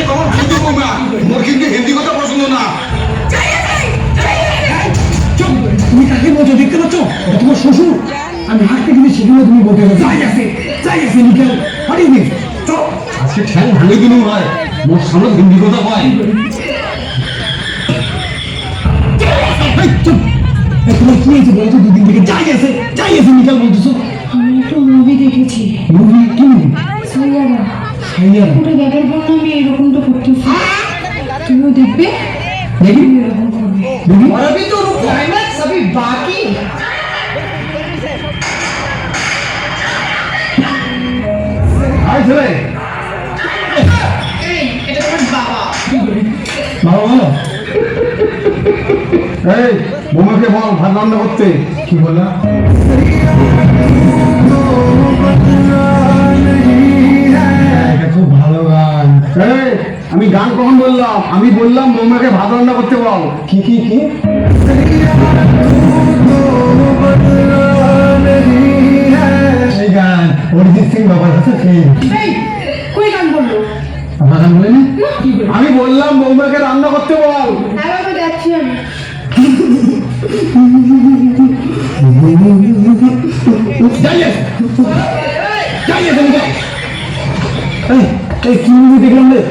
তোমার হিন্দি বৌমা, মোর কিন্তু হিন্দি কথা পছন্দ না। তুমি কাকে বলছো? দেখতে পাচ্ছ তোমার শ্বশুর? আমি হাঁটতে কিন্তু সেগুলো তুমি বলতে হবে। যাই আছে নিকেল হারিয়ে দিন। চল আজকে ঠ্যাং ভাঙে দিলেও হয়, মোর সামনে হিন্দি কথা কয়। তোমার কি হয়েছে বলছো? দুদিন থেকে যাই আছে নিকেল বলতেছো। আমি একটা মুভি দেখেছি, মুভি? কি মুভি? সাইয়ারা। সাইয়ারা? ওটা দেখার পর না আমি এরকম তো করতেছি। তুমিও দেখবে, দেখি এরকম করবে। দেখি। और अभी तो क्लाइमैक्स अभी बाकी। আয় ছেলে, এটা তোমার বাবা। ভালো ভালো। এই বৌমাকে বল ভাত রান্না করতে। কি বললা? এটা খুব ভালো গান। এই আমি গান কখন বললাম? আমি বললাম বৌমাকে ভাত রান্না করতে বল। কি কি কি? এই গান অরিজিৎ সিং বাবার কাছে সেই এই, কই গান বললো? আমার গান বলেনি? আমি বললাম বৌমাকে রান্না করতে বল। হ্যাঁ বাবা, যাচ্ছি আমি। এই কি মুভি দেখলাম রে?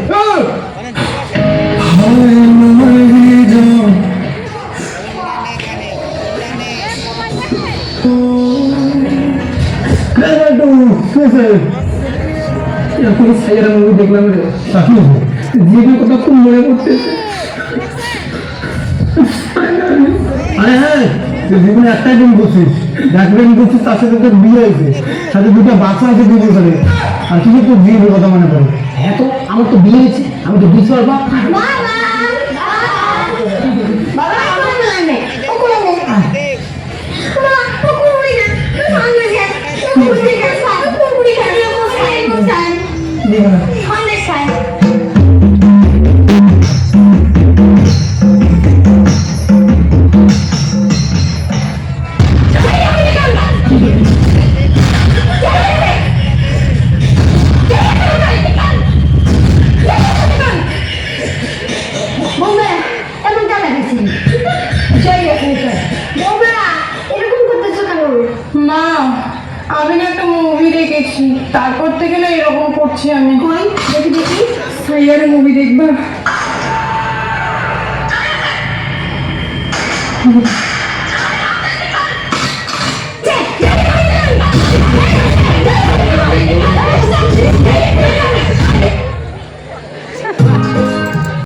সাইয়ারা মুভি দেখলাম রে। জীবনের কথা খুব মনে পড়তেছে। আরে হ্যাঁ, তুই জীবনে একটাই দিন বলছিস, ডাকবেন বলছিস, তার সাথে তোর বিয়ে হয়েছে, সাথে দুটো বাচ্চা আছে 2 বছরে, আর কিছু তোর বিয়ের কথা মনে পড়ে। হ্যাঁ তো আমার তো বিয়ে হয়েছে, আমি তো বিয়ে করবো। মা, আমি না একটা মুভি দেখেছি, তারপর থেকে না এরকম করছি আমি। কই দেখি দেখি। সাইয়ারা মুভি দেখবা? Yeah.